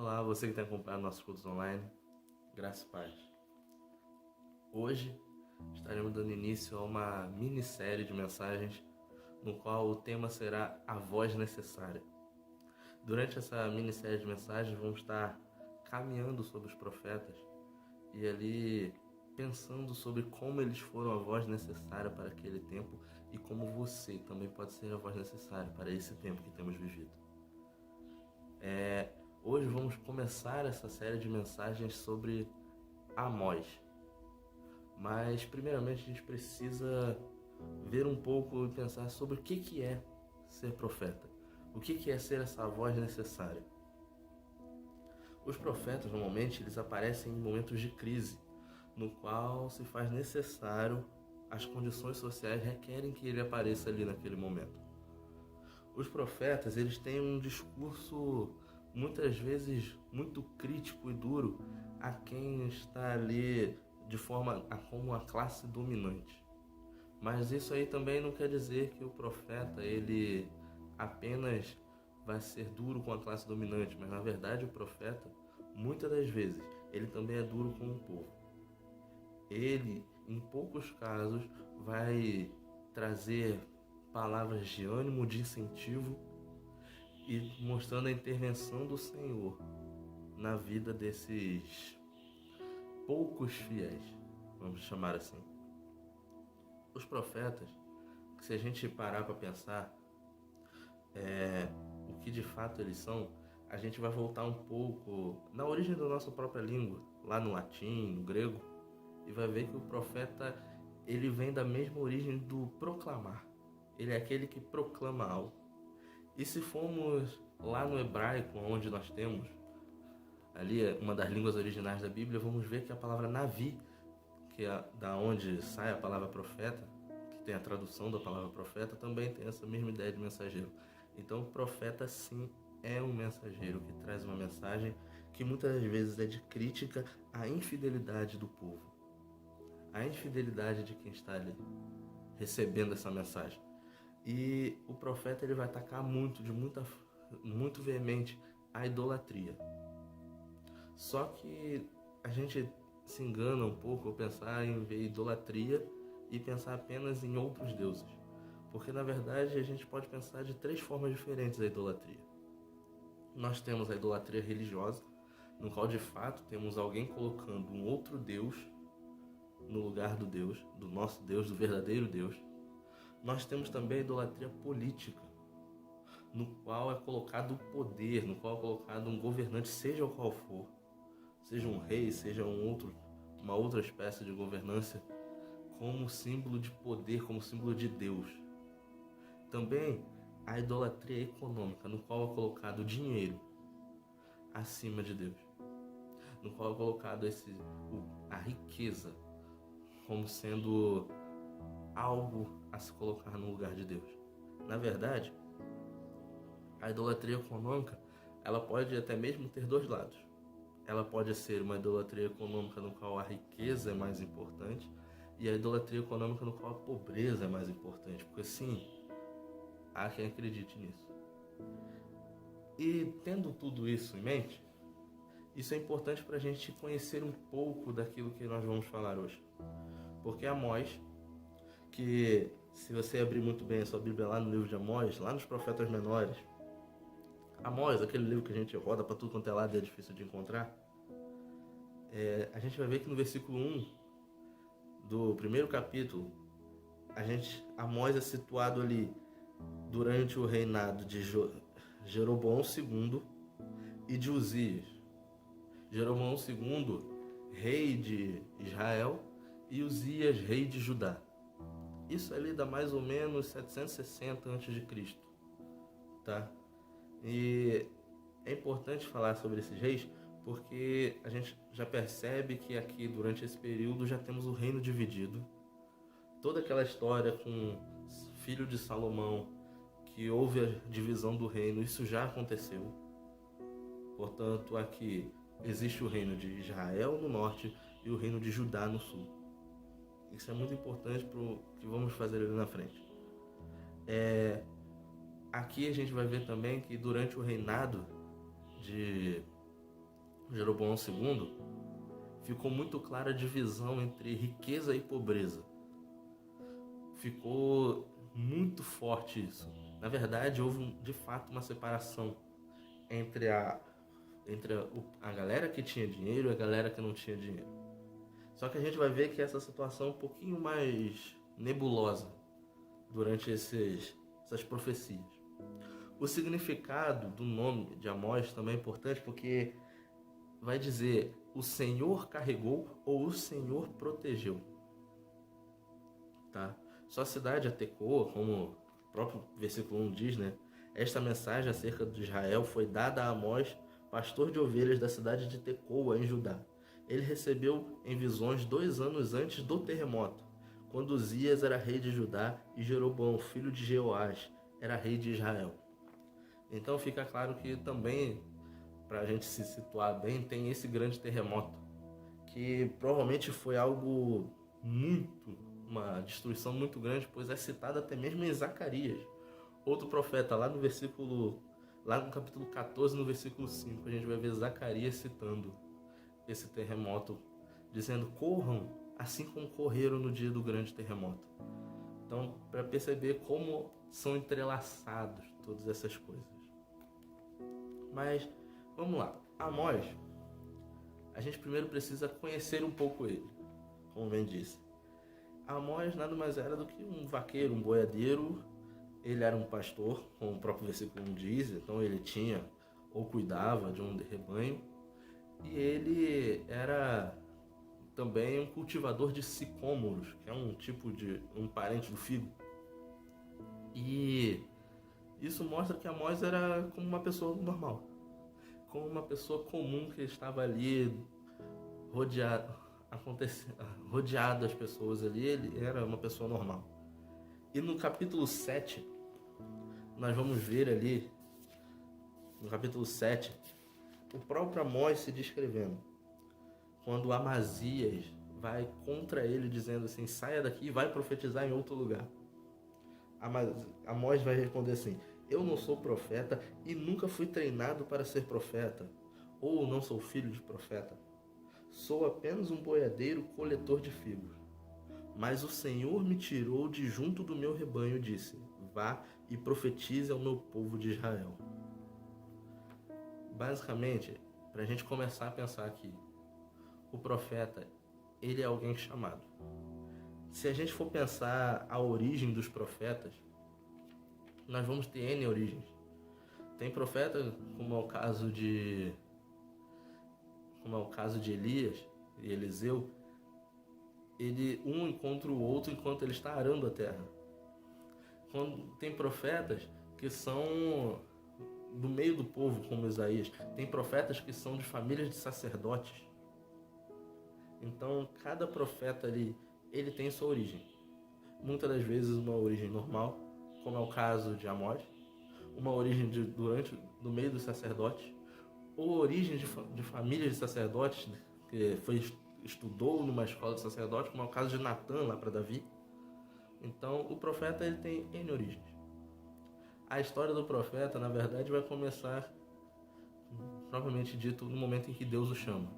Olá, você que tem acompanhado nossos cultos online, graça e paz. Hoje estaremos dando início a uma minissérie de mensagens no qual o tema será a voz necessária. Durante essa minissérie de mensagens vamos estar caminhando sobre os profetas e ali pensando sobre como eles foram a voz necessária para aquele tempo e como você também pode ser a voz necessária para esse tempo que temos vivido. Hoje vamos começar essa série de mensagens sobre Amós. Mas primeiramente a gente precisa ver um pouco e pensar sobre o que é ser profeta. O que é ser essa voz necessária. Os profetas normalmente eles aparecem em momentos de crise, no qual se faz necessário, as condições sociais requerem que ele apareça ali naquele momento. Os profetas eles têm um discurso muitas vezes muito crítico e duro a quem está ali de forma como a classe dominante. Mas isso aí também não quer dizer que o profeta ele apenas vai ser duro com a classe dominante, mas na verdade o profeta, muitas das vezes, ele também é duro com o povo. Ele, em poucos casos, vai trazer palavras de ânimo, de incentivo e mostrando a intervenção do Senhor na vida desses poucos fiéis, vamos chamar assim. Os profetas, se a gente parar para pensar o que de fato eles são, a gente vai voltar um pouco na origem da nossa própria língua, lá no latim, no grego, e vai ver que o profeta ele vem da mesma origem do proclamar. Ele é aquele que proclama algo. E se formos lá no hebraico, onde nós temos ali uma das línguas originais da Bíblia, vamos ver que a palavra Navi, que é da onde sai a palavra profeta, que tem a tradução da palavra profeta, também tem essa mesma ideia de mensageiro. Então o profeta sim é um mensageiro que traz uma mensagem que muitas vezes é de crítica à infidelidade do povo, à infidelidade de quem está ali recebendo essa mensagem. E o profeta ele vai atacar muito veemente a idolatria. Só que a gente se engana um pouco ao pensar em ver idolatria e pensar apenas em outros deuses. Porque na verdade a gente pode pensar de três formas diferentes a idolatria. Nós temos a idolatria religiosa, no qual de fato temos alguém colocando um outro Deus no lugar do Deus, do nosso Deus, do verdadeiro Deus. Nós temos também a idolatria política, no qual é colocado o poder, no qual é colocado um governante, seja o qual for, seja um rei, seja uma outra espécie de governância, como símbolo de poder, como símbolo de Deus. Também a idolatria econômica, no qual é colocado o dinheiro acima de Deus, no qual é colocado a riqueza como sendo algo a se colocar no lugar de Deus. Na verdade, a idolatria econômica, ela pode até mesmo ter dois lados. Ela pode ser uma idolatria econômica no qual a riqueza é mais importante e a idolatria econômica no qual a pobreza é mais importante, porque sim, há quem acredite nisso. E tendo tudo isso em mente, isso é importante para a gente conhecer um pouco daquilo que nós vamos falar hoje. Porque Amós, que se você abrir muito bem a sua Bíblia lá no livro de Amós, lá nos profetas menores, Amós, aquele livro que a gente roda para tudo quanto é lado e é difícil de encontrar, a gente vai ver que no versículo 1 do primeiro capítulo, Amós é situado ali durante o reinado de Jeroboão II e de Uzias. Jeroboão II, rei de Israel, e Uzias, rei de Judá. Isso ali dá mais ou menos 760 a.C., tá? E é importante falar sobre esses reis porque a gente já percebe que aqui durante esse período já temos o reino dividido. Toda aquela história com o filho de Salomão, que houve a divisão do reino, isso já aconteceu. Portanto, aqui existe o reino de Israel no norte e o reino de Judá no sul. Isso é muito importante para o que vamos fazer ali na frente. Aqui a gente vai ver também que durante o reinado de Jeroboão II, ficou muito clara a divisão entre riqueza e pobreza. Ficou muito forte isso. Na verdade, houve de fato uma separação entre a galera que tinha dinheiro e a galera que não tinha dinheiro. Só que a gente vai ver que essa situação é um pouquinho mais nebulosa durante essas profecias. O significado do nome de Amós também é importante, porque vai dizer: o Senhor carregou ou o Senhor protegeu. Tá? Sua cidade é Tecoa, como o próprio versículo 1 diz, né? Esta mensagem acerca de Israel foi dada a Amós, pastor de ovelhas da cidade de Tecoa, em Judá. Ele recebeu em visões 2 anos antes do terremoto, quando Uzias era rei de Judá e Jeroboão, filho de Jeoás, era rei de Israel. Então fica claro que também, para a gente se situar bem, tem esse grande terremoto, que provavelmente foi uma destruição muito grande, pois é citado até mesmo em Zacarias, outro profeta, lá no capítulo 14, no versículo 5, a gente vai ver Zacarias citando esse terremoto, dizendo: corram assim como correram no dia do grande terremoto. Então, para perceber como são entrelaçados todas essas coisas. Mas, vamos lá. Amós, a gente primeiro precisa conhecer um pouco ele, como bem disse. Amós nada mais era do que um vaqueiro, um boiadeiro. Ele era um pastor, como o próprio versículo 1 diz, então ele tinha ou cuidava de um rebanho. E ele era também um cultivador de sicômoros, que é um parente do figo. E isso mostra que Amós era como uma pessoa normal, como uma pessoa comum que estava ali rodeado das pessoas ali. Ele era uma pessoa normal. E no capítulo 7, nós vamos ver ali, no capítulo 7, o próprio Amós se descrevendo. Quando Amazias vai contra ele, dizendo assim: saia daqui e vai profetizar em outro lugar. Amós vai responder assim: eu não sou profeta e nunca fui treinado para ser profeta, ou não sou filho de profeta. Sou apenas um boiadeiro coletor de figos. Mas o Senhor me tirou de junto do meu rebanho e disse: vá e profetize ao meu povo de Israel. Basicamente, para a gente começar a pensar aqui, o profeta, ele é alguém chamado. Se a gente for pensar a origem dos profetas, nós vamos ter N origens. Tem profeta, como é o caso de Elias e Eliseu. Um encontra o outro enquanto ele está arando a terra. Tem profetas que são do meio do povo, como Isaías. Tem profetas que são de famílias de sacerdotes. Então, cada profeta ali, ele tem sua origem. Muitas das vezes uma origem normal, como é o caso de Amós. Uma origem do meio dos sacerdotes. Ou origem de famílias de sacerdotes, que estudou numa escola de sacerdotes, como é o caso de Natã, lá para Davi. Então, o profeta, ele tem N origens. A história do profeta, na verdade, vai começar, propriamente dito, no momento em que Deus o chama.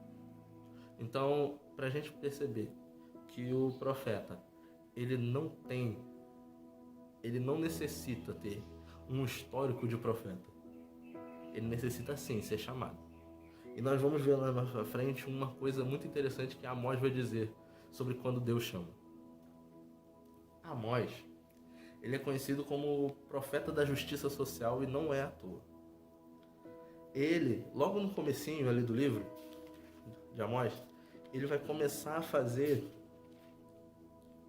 Então, para a gente perceber que o profeta, ele não necessita ter um histórico de profeta. Ele necessita sim ser chamado. E nós vamos ver lá na frente uma coisa muito interessante que Amós vai dizer sobre quando Deus chama. Amós, ele é conhecido como o profeta da justiça social, e não é à toa. Ele, logo no comecinho ali do livro de Amós, ele vai começar a fazer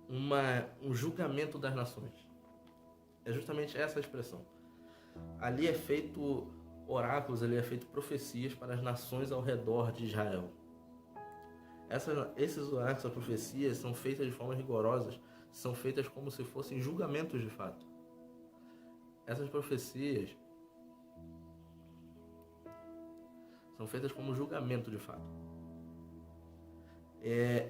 um julgamento das nações. É justamente essa a expressão. Ali é feito oráculos, ali é feito profecias para as nações ao redor de Israel. Esses oráculos, essas profecias são feitas de forma rigorosas, são feitas como se fossem julgamentos de fato. Essas profecias são feitas como julgamento de fato.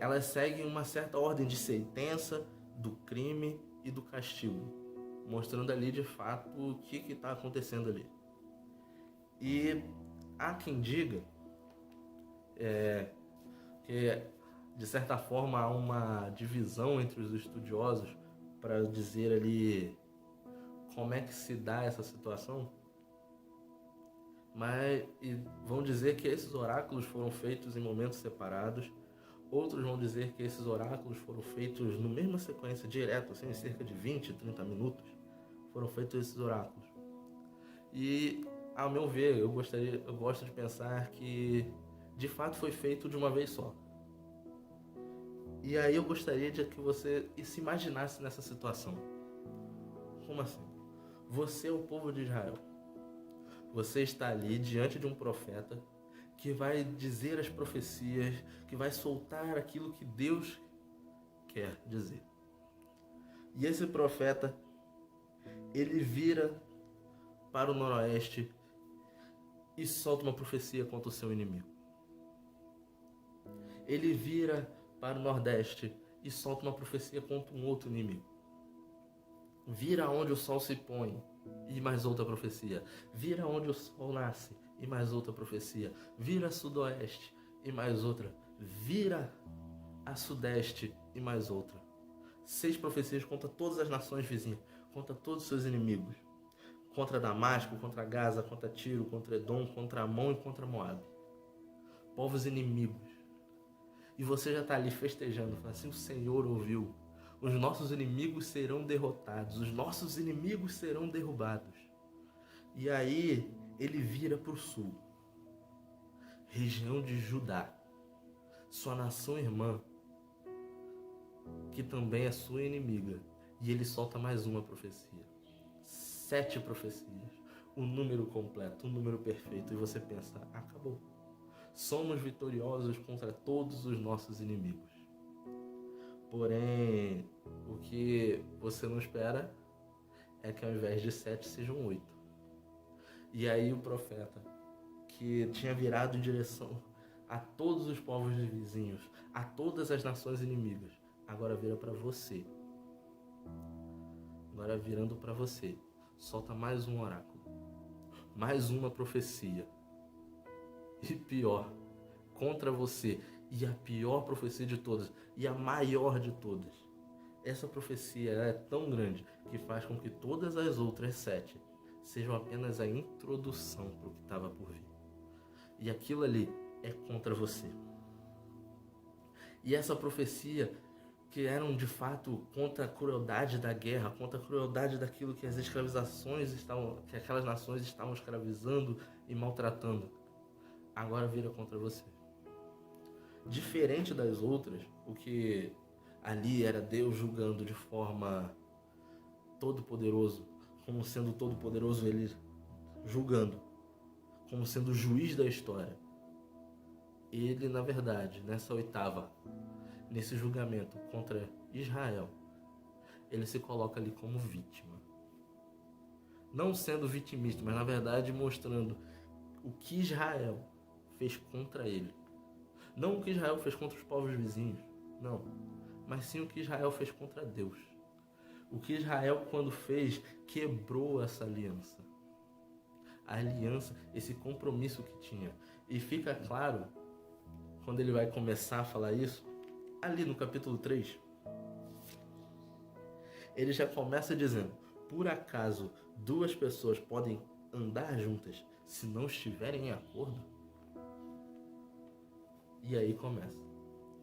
Elas seguem uma certa ordem de sentença do crime e do castigo, mostrando ali de fato o que está acontecendo ali. E há quem diga que de certa forma há uma divisão entre os estudiosos para dizer ali como é que se dá essa situação, mas vão dizer que esses oráculos foram feitos em momentos separados. Outros vão dizer que esses oráculos foram feitos na mesma sequência, direto, assim, em cerca de 20, 30 minutos, foram feitos esses oráculos. E, ao meu ver, eu gosto de pensar que, de fato, foi feito de uma vez só. E aí eu gostaria de que você se imaginasse nessa situação. Como assim? Você é o povo de Israel. Você está ali diante de um profeta que vai dizer as profecias, que vai soltar aquilo que Deus quer dizer. E esse profeta, ele vira para o noroeste e solta uma profecia contra o seu inimigo. Ele vira para o nordeste e solta uma profecia contra um outro inimigo. Vira onde o sol se põe e mais outra profecia. Vira onde o sol nasce e mais outra profecia. Vira a sudoeste e mais outra. Vira a sudeste e mais outra. 6 profecias contra todas as nações vizinhas, contra todos os seus inimigos. Contra Damasco, contra Gaza, contra Tiro, contra Edom, contra Amon e contra Moabe. Povos inimigos. E você já está ali festejando, falando assim, o Senhor ouviu. Os nossos inimigos serão derrotados, os nossos inimigos serão derrubados. E aí ele vira para o sul, região de Judá, sua nação irmã, que também é sua inimiga. E ele solta mais uma profecia. 7 profecias, um número completo, um número perfeito. E você pensa, acabou. Somos vitoriosos contra todos os nossos inimigos. Porém, o que você não espera é que ao invés de 7 sejam 8. E aí o profeta, que tinha virado em direção a todos os povos vizinhos, a todas as nações inimigas, agora vira para você. Agora virando para você, solta mais um oráculo, mais uma profecia. E pior, contra você. E a pior profecia de todas, e a maior de todas. Essa profecia é tão grande que faz com que todas as outras 7 sejam apenas a introdução para o que estava por vir. E aquilo ali é contra você. E essa profecia, que eram de fato contra a crueldade da guerra, contra a crueldade daquilo que as escravizações estavam, que aquelas nações estavam escravizando e maltratando, agora vira contra você. Diferente das outras, o que ali era Deus julgando de forma todo-poderoso, como sendo todo-poderoso ele julgando, como sendo o juiz da história. Ele, na verdade, nessa 8ª, nesse julgamento contra Israel, ele se coloca ali como vítima. Não sendo vitimista, mas na verdade mostrando o que Israel fez contra ele. Não o que Israel fez contra os povos vizinhos, não. Mas sim o que Israel fez contra Deus. O que Israel, quando fez, quebrou essa aliança. A aliança, esse compromisso que tinha. E fica claro, quando ele vai começar a falar isso, ali no capítulo 3, ele já começa dizendo, por acaso 2 pessoas podem andar juntas se não estiverem em acordo? E aí começa.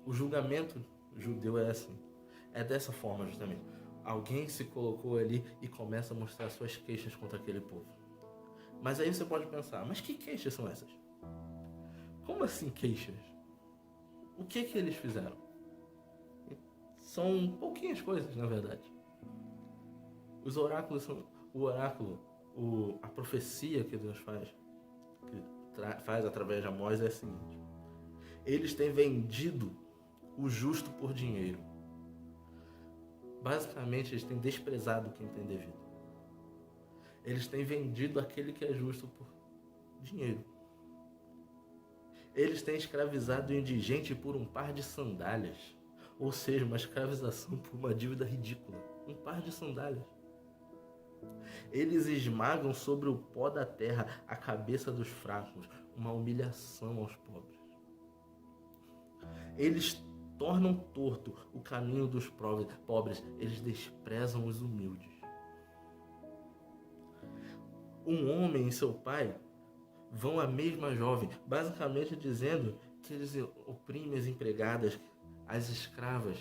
O julgamento judeu é assim. É dessa forma, justamente. Alguém se colocou ali e começa a mostrar suas queixas contra aquele povo. Mas aí você pode pensar, mas que queixas são essas? Como assim queixas? O que eles fizeram? São pouquinhas coisas, na verdade. Os oráculos são... a profecia que Deus faz, faz através de Amós é a seguinte. Eles têm vendido o justo por dinheiro. Basicamente, eles têm desprezado quem tem devido. Eles têm vendido aquele que é justo por dinheiro. Eles têm escravizado o indigente por um par de sandálias. Ou seja, uma escravização por uma dívida ridícula. Um par de sandálias. Eles esmagam sobre o pó da terra a cabeça dos fracos. Uma humilhação aos pobres. Eles tornam torto o caminho dos pobres, eles desprezam os humildes. Um homem e seu pai vão à mesma jovem, basicamente dizendo que eles oprimem as empregadas, as escravas.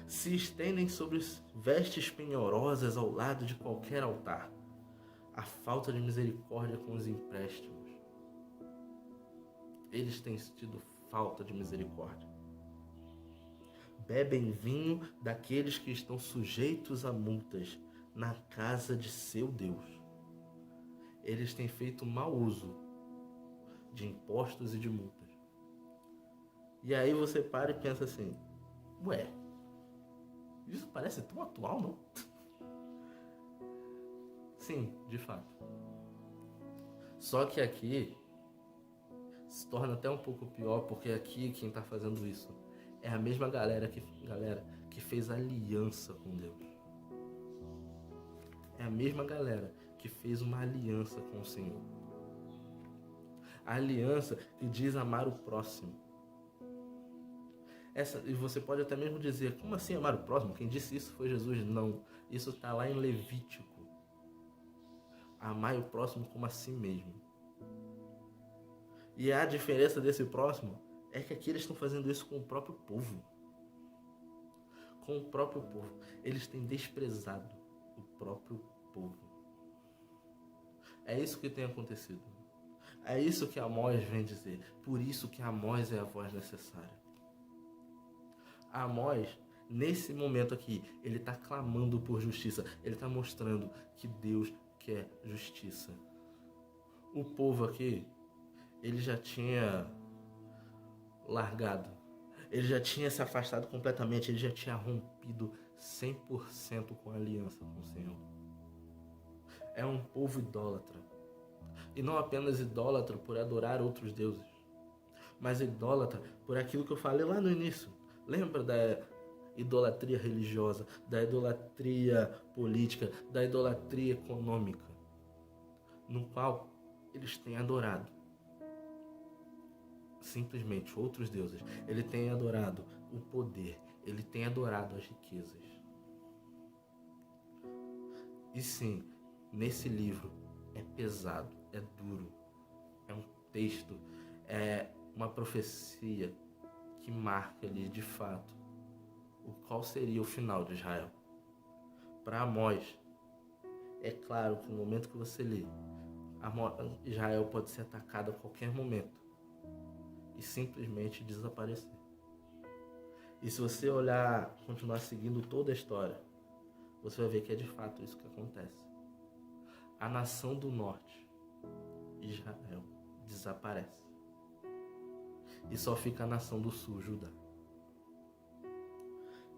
Se estendem sobre vestes penhorosas ao lado de qualquer altar. A falta de misericórdia com os empréstimos. Eles têm tido falta de misericórdia. Bebem vinho daqueles que estão sujeitos a multas na casa de seu Deus. Eles têm feito mau uso de impostos e de multas. E aí você para e pensa assim, ué, isso parece tão atual, não? Sim, de fato. Só que aqui se torna até um pouco pior, porque aqui quem está fazendo isso é a mesma galera que fez aliança com Deus. É a mesma galera que fez uma aliança com o Senhor. A aliança que diz amar o próximo. E você pode até mesmo dizer, como assim amar o próximo? Quem disse isso foi Jesus. Não, isso está lá em Levítico. Amar o próximo como a si mesmo. E a diferença desse próximo é que aqui eles estão fazendo isso com o próprio povo. Com o próprio povo. Eles têm desprezado o próprio povo. É isso que tem acontecido. É isso que Amós vem dizer. Por isso que Amós é a voz necessária. Amós, nesse momento aqui, ele está clamando por justiça. Ele está mostrando que Deus quer justiça. O povo aqui, ele já tinha largado. Ele já tinha se afastado completamente. Ele já tinha rompido 100% com a aliança com o Senhor. É um povo idólatra. E não apenas idólatra por adorar outros deuses, mas idólatra por aquilo que eu falei lá no início. Lembra da idolatria religiosa, da idolatria política, da idolatria econômica, no qual eles têm adorado simplesmente outros deuses. Ele tem adorado o poder, ele tem adorado as riquezas. E sim, nesse livro é pesado, é duro, é um texto, é uma profecia que marca ali de fato qual seria o final de Israel. Para Amós, é claro que no momento que você lê, Israel pode ser atacado a qualquer momento e simplesmente desaparecer. E se você olhar, continuar seguindo toda a história, você vai ver que é de fato isso que acontece. A nação do norte, Israel, desaparece. E só fica a nação do sul, Judá.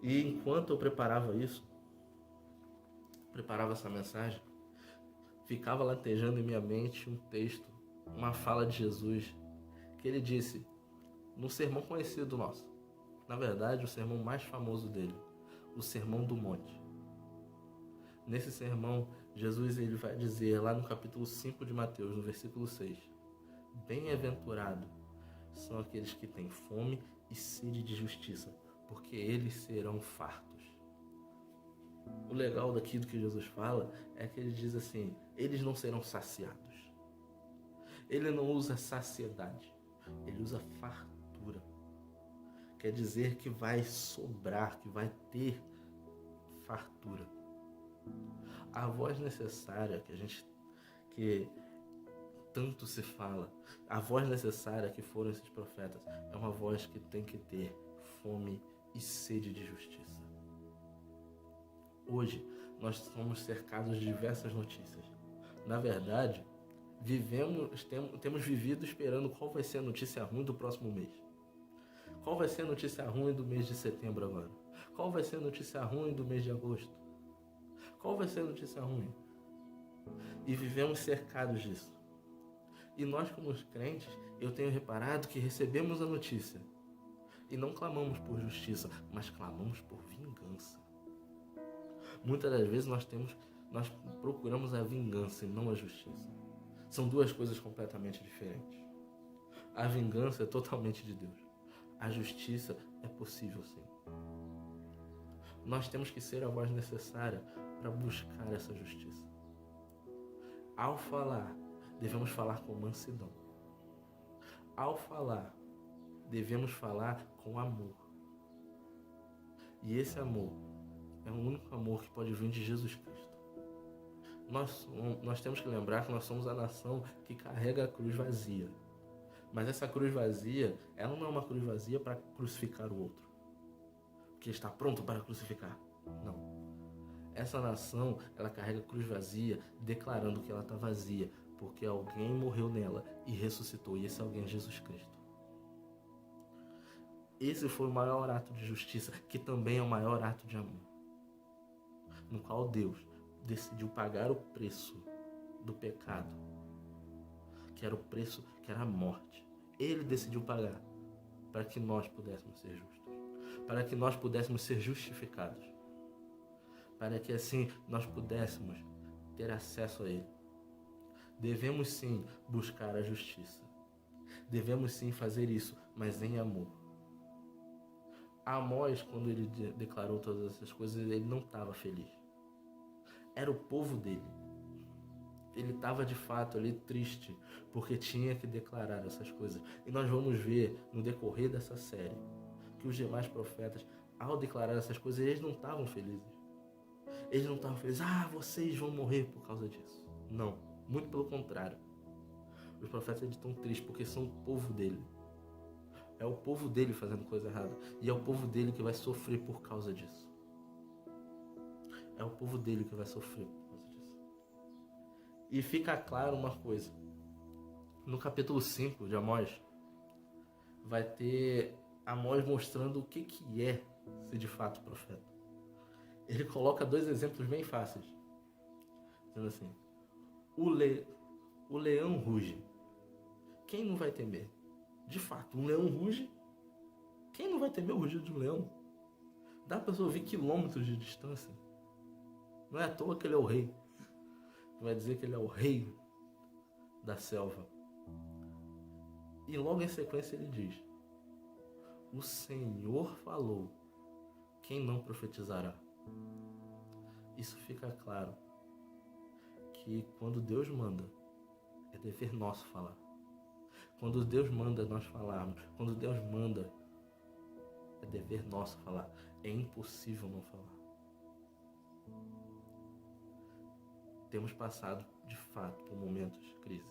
E enquanto eu preparava essa mensagem, ficava latejando em minha mente um texto, uma fala de Jesus, que ele disse num sermão conhecido nosso. Na verdade, o sermão mais famoso dele, o Sermão do Monte. Nesse sermão, Jesus ele vai dizer lá no capítulo 5 de Mateus, no versículo 6, bem-aventurado são aqueles que têm fome e sede de justiça, porque eles serão fartos. O legal daquilo que Jesus fala é que ele diz assim, eles não serão saciados. Ele não usa saciedade, ele usa fartura. Quer dizer que vai sobrar, que vai ter fartura. A voz necessária que tanto se fala, a voz necessária que foram esses profetas, é uma voz que tem que ter fome e sede de justiça. Hoje, nós somos cercados de diversas notícias. Na verdade, temos vivido esperando qual vai ser a notícia ruim do próximo mês. Qual vai ser a notícia ruim do mês de setembro agora? Qual vai ser a notícia ruim do mês de agosto? Qual vai ser a notícia ruim? E vivemos cercados disso. E nós, como os crentes, eu tenho reparado que recebemos a notícia e não clamamos por justiça, mas clamamos por vingança. Muitas das vezes nós procuramos a vingança e não a justiça. São duas coisas completamente diferentes. A vingança é totalmente de Deus. A justiça é possível, sim. Nós temos que ser a voz necessária para buscar essa justiça. Ao falar, devemos falar com mansidão. Ao falar, devemos falar com amor. E esse amor é o único amor que pode vir de Jesus Cristo. Nós temos que lembrar que nós somos a nação que carrega a cruz vazia. Mas essa cruz vazia, ela não é uma cruz vazia para crucificar o outro, que está pronto para crucificar. Não. Essa nação, ela carrega a cruz vazia, declarando que ela está vazia, porque alguém morreu nela e ressuscitou, e esse alguém é Jesus Cristo. Esse foi o maior ato de justiça, que também é o maior ato de amor, no qual Deus decidiu pagar o preço do pecado, que era o preço, que era a morte. Ele decidiu pagar para que nós pudéssemos ser justos, para que nós pudéssemos ser justificados, para que assim nós pudéssemos ter acesso a Ele. Devemos sim buscar a justiça, devemos sim fazer isso, mas em amor. Amós, quando ele declarou todas essas coisas, ele não estava feliz. Era o povo dele. Ele estava de fato ali triste, porque tinha que declarar essas coisas. E nós vamos ver no decorrer dessa série que os demais profetas, ao declarar essas coisas, eles não estavam felizes. Eles não estavam felizes, vocês vão morrer por causa disso. Não, muito pelo contrário. Os profetas estão tristes porque são o povo dele. É o povo dele fazendo coisa errada. E é o povo dele que vai sofrer por causa disso. É o povo dele que vai sofrer por causa disso. E fica claro uma coisa. No capítulo 5 de Amós, vai ter Amós mostrando o que é ser de fato profeta. Ele coloca 2 exemplos bem fáceis. Dizendo assim, o leão ruge. Quem não vai temer? De fato, um leão ruge. Quem não vai temer o rugido de um leão? Dá para você ouvir quilômetros de distância. Não é à toa que ele é o rei. Vai dizer que ele é o rei da selva. E logo em sequência ele diz, o Senhor falou, quem não profetizará? Isso fica claro que quando Deus manda, é dever nosso falar. Quando Deus manda nós falarmos, quando Deus manda, é dever nosso falar. É impossível não falar. Temos passado, de fato, por momentos de crise.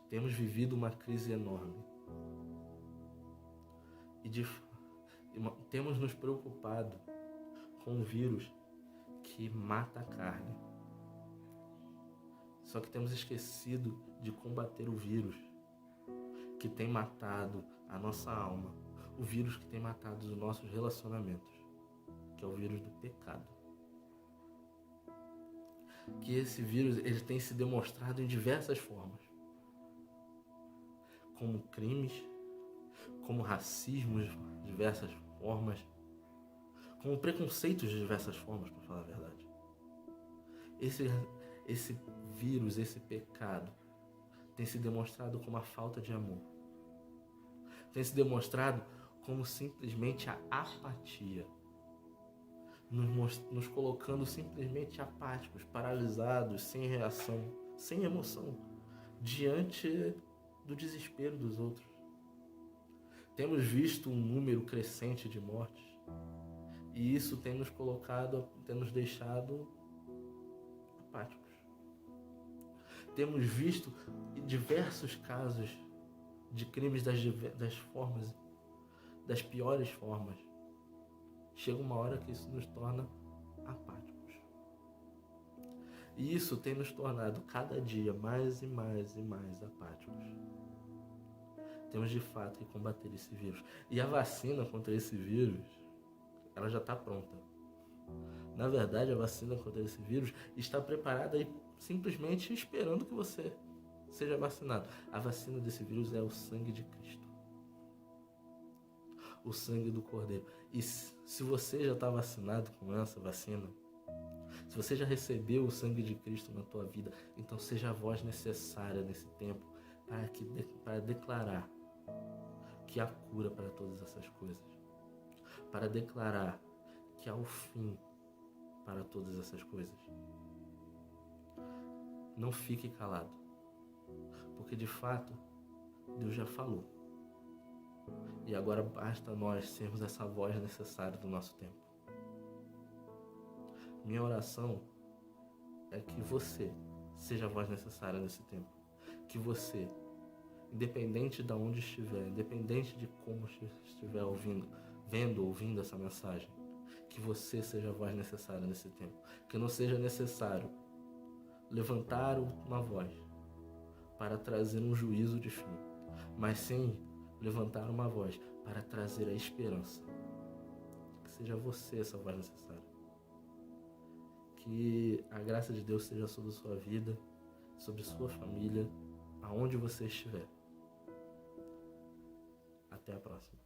Temos vivido uma crise enorme. Temos nos preocupado com um vírus que mata a carne. Só que temos esquecido de combater o vírus que tem matado a nossa alma, o vírus que tem matado os nossos relacionamentos, que é o vírus do pecado. Que esse vírus ele tem se demonstrado em diversas formas, como crimes, como racismo de diversas formas, como preconceitos de diversas formas, para falar a verdade. Esse vírus, esse pecado, tem se demonstrado como a falta de amor. Tem se demonstrado como simplesmente a apatia. Nos colocando simplesmente apáticos, paralisados, sem reação, sem emoção, diante do desespero dos outros. Temos visto um número crescente de mortes e isso tem nos deixado apáticos. Temos visto diversos casos de crimes das piores formas. Chega uma hora que isso nos torna apáticos. E isso tem nos tornado cada dia mais e mais e mais apáticos. Temos de fato que combater esse vírus. E a vacina contra esse vírus, ela já está pronta. Na verdade, a vacina contra esse vírus está preparada e simplesmente esperando que você seja vacinado. A vacina desse vírus é o sangue de Cristo. O sangue do Cordeiro. E se você já está vacinado com essa vacina, se você já recebeu o sangue de Cristo na tua vida, então seja a voz necessária nesse tempo para declarar que há cura para todas essas coisas, para declarar que há o fim para todas essas coisas. Não fique calado, porque de fato Deus já falou. E agora basta nós sermos essa voz necessária do nosso tempo. Minha oração é que você seja a voz necessária nesse tempo. Que você, independente de onde estiver, independente de como estiver ouvindo essa mensagem, que você seja a voz necessária nesse tempo. Que não seja necessário levantar uma voz para trazer um juízo de fim, mas sim levantar uma voz para trazer a esperança. Que seja você essa voz necessária. Que a graça de Deus seja sobre sua vida, sobre sua família, aonde você estiver. Até a próxima.